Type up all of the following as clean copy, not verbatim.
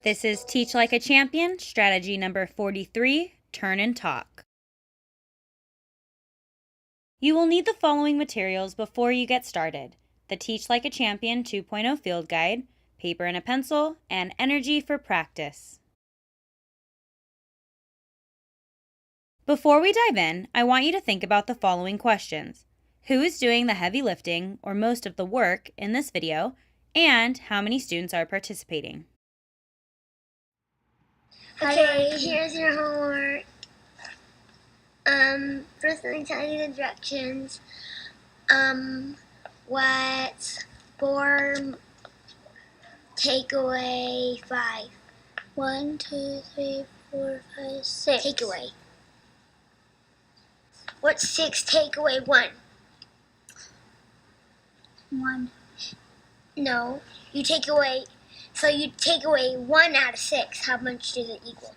This is Teach Like a Champion, strategy number 43, turn and talk. You will need the following materials before you get started: the Teach Like a Champion 2.0 field guide, paper and a pencil, and energy for practice. Before we dive in, I want you to think about the following questions. Who is doing the heavy lifting or most of the work in this video, and how many students are participating? Okay, here's your homework. First let me tell you the directions. What's 4 takeaway 5? 1, 2, 3, 4, 5, 6. Takeaway. What's 6 takeaway 1? 1. No, you take away. So you take away 1 out of 6. How much does it equal?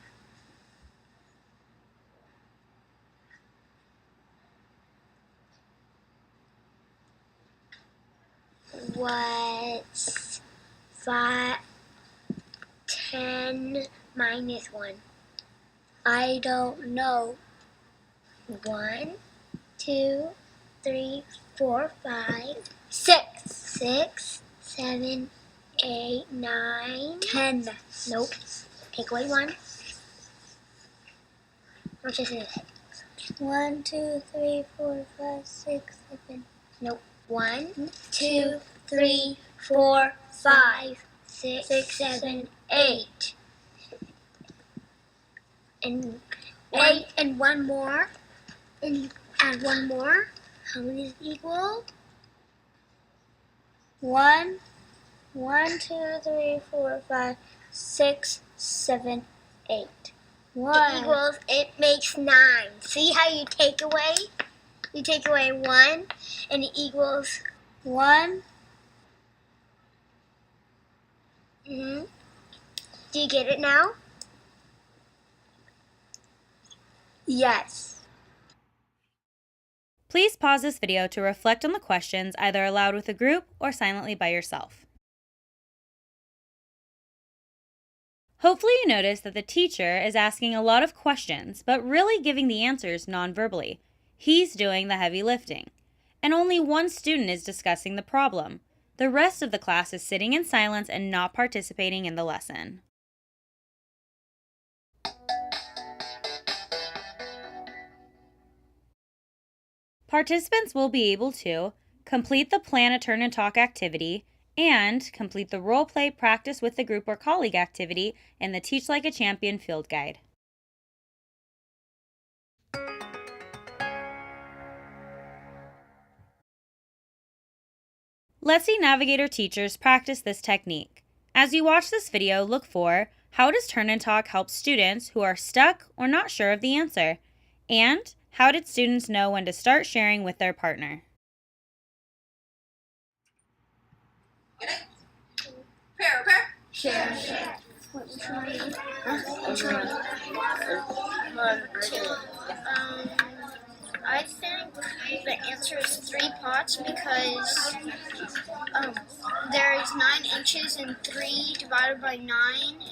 What's 10 minus 1? I don't know. 1, 2, 3, 4, 5, 6. 6, 7, 8, 9, 10. Nope. Take away 1. What is it? 1, 2, 3, 4, 5, 6, 7. Nope. 1, 2, 3, 4, 5, 6, 7, 8. And 8 and 1 more. And add 1 more. How many does it equal? 1, 2, 3, 4, 5, 6, 7, 8. 1. It makes 9. See how you take away? You take away 1 and it equals 1. Do you get it now? Yes. Please pause this video to reflect on the questions either aloud with a group or silently by yourself. Hopefully you notice that the teacher is asking a lot of questions, but really giving the answers non-verbally. He's doing the heavy lifting. And only one student is discussing the problem. The rest of the class is sitting in silence and not participating in the lesson. Participants will be able to complete the Plan a Turn and Talk activity and complete the role play practice with the group or colleague activity in the Teach Like a Champion field guide. Let's see Navigator teachers practice this technique. As you watch this video, look for how does Turn and Talk help students who are stuck or not sure of the answer? And how did students know when to start sharing with their partner? Pair. Share. Which one? I think the answer is 3 pots because there is 9 inches and 3 divided by 9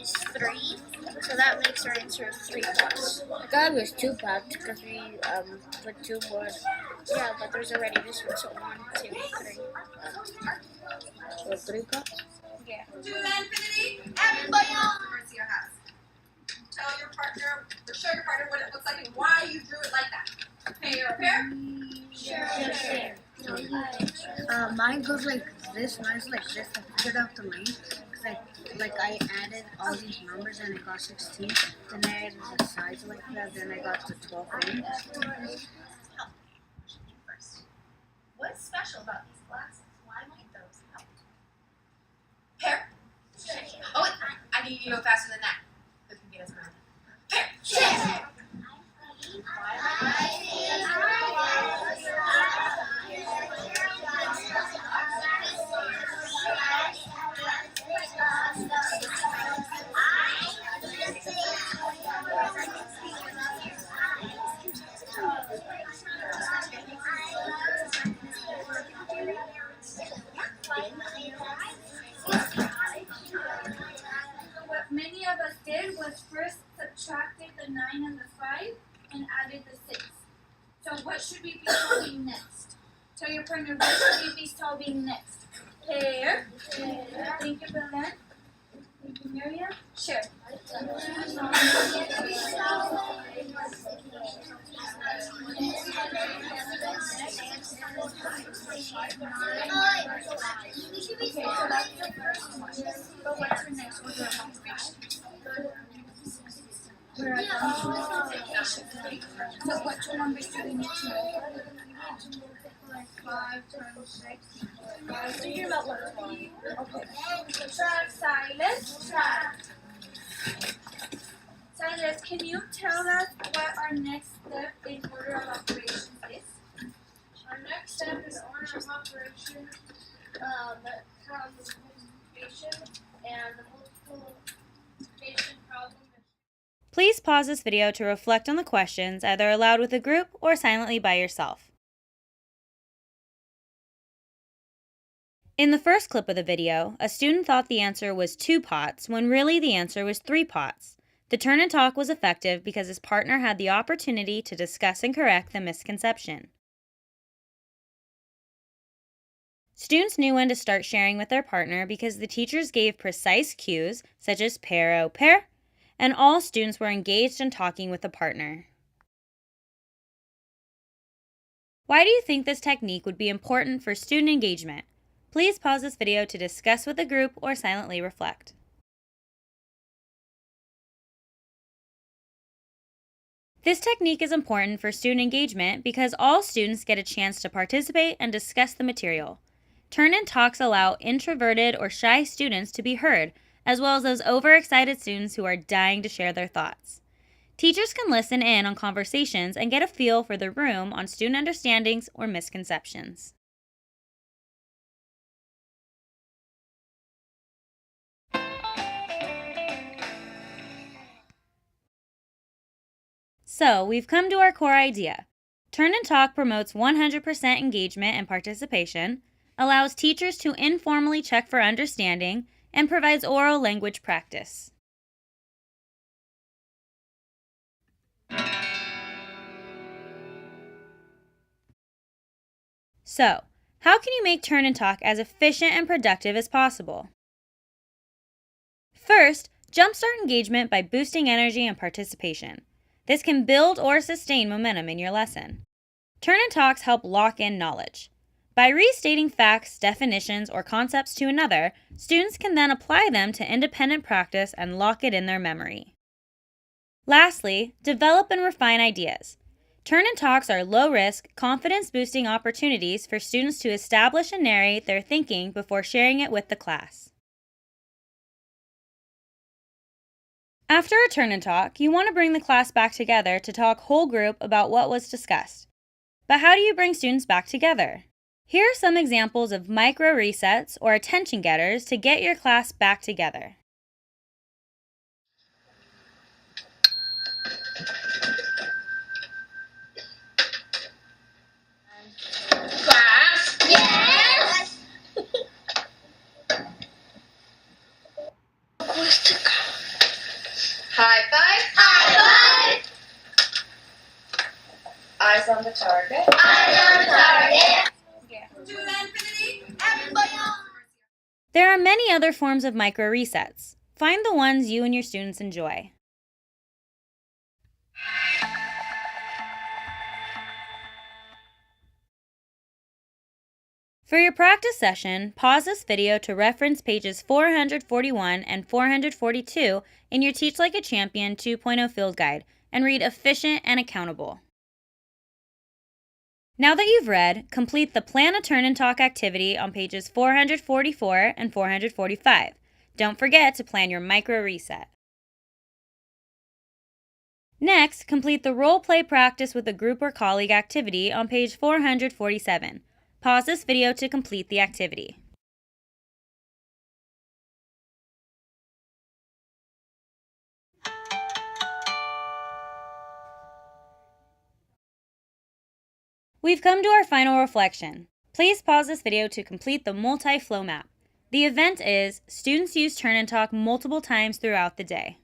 is 3. So that makes our answer 3 pots. I thought it was 2 pots because we put 2 more. Yeah, but there's already this one, so 1, 2, 3. So 3 pots? Yeah. To infinity and beyond. Marcia has. Tell your partner, or show your partner what it looks like and why you drew it like that. Pair. Share. Mine goes like this. Mine's like this. I figured out the length because I added all these numbers and I got 16. Then I added the size like that. Then I got the 12 in. What's special about these glasses? Why might those help? Pair. Oh, wait, I need you to go faster than that. Who can get us around? Pair. Share. what should we be solving next? Tell your partner, what should we be solving next? Pear. Thank you, Belen. Thank you, Miriam. Sure. Okay, so that's the first one. But what's your next order of operations? We're at multiplication, right? So what two numbers do we need to know? 5 times 6. So you're about what? Okay. Silas. Silas, can you tell us what our next step in order of operations is? Our next step in order of operation has multiplication, and the multiplication problem. Please pause this video to reflect on the questions, either aloud with a group or silently by yourself. In the first clip of the video, a student thought the answer was 2 pots when really the answer was 3 pots. The turn and talk was effective because his partner had the opportunity to discuss and correct the misconception. Students knew when to start sharing with their partner because the teachers gave precise cues, such as pair, pair, and all students were engaged in talking with a partner. Why do you think this technique would be important for student engagement? Please pause this video to discuss with a group or silently reflect. This technique is important for student engagement because all students get a chance to participate and discuss the material. Turn and talks allow introverted or shy students to be heard, as well as those overexcited students who are dying to share their thoughts. Teachers can listen in on conversations and get a feel for the room on student understandings or misconceptions. So, we've come to our core idea. Turn and Talk promotes 100% engagement and participation, allows teachers to informally check for understanding, and provides oral language practice. So, how can you make Turn and Talk as efficient and productive as possible? First, jumpstart engagement by boosting energy and participation. This can build or sustain momentum in your lesson. Turn and Talks help lock in knowledge. By restating facts, definitions, or concepts to another, students can then apply them to independent practice and lock it in their memory. Lastly, develop and refine ideas. Turn and Talks are low-risk, confidence-boosting opportunities for students to establish and narrate their thinking before sharing it with the class. After a Turn and Talk, you want to bring the class back together to talk whole group about what was discussed. But how do you bring students back together? Here are some examples of micro resets or attention getters to get your class back together. Class. Yes. High five. High five. Eyes on the target. Eyes on the target. To infinity And beyond. There are many other forms of micro resets. Find the ones you and your students enjoy. For your practice session, pause this video to reference pages 441 and 442 in your Teach Like a Champion 2.0 field guide and read Efficient and Accountable. Now that you've read, complete the Plan a Turn and Talk activity on pages 444 and 445. Don't forget to plan your micro reset. Next, complete the role play practice with a group or colleague activity on page 447. Pause this video to complete the activity. We've come to our final reflection. Please pause this video to complete the multi-flow map. The event is students use Turn and Talk multiple times throughout the day.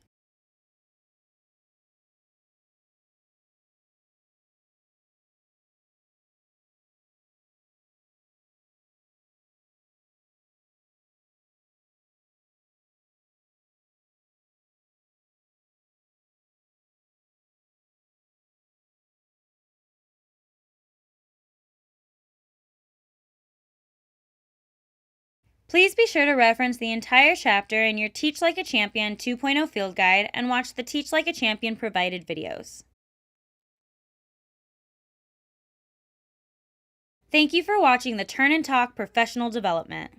Please be sure to reference the entire chapter in your Teach Like a Champion 2.0 field guide and watch the Teach Like a Champion provided videos. Thank you for watching the Turn and Talk Professional Development.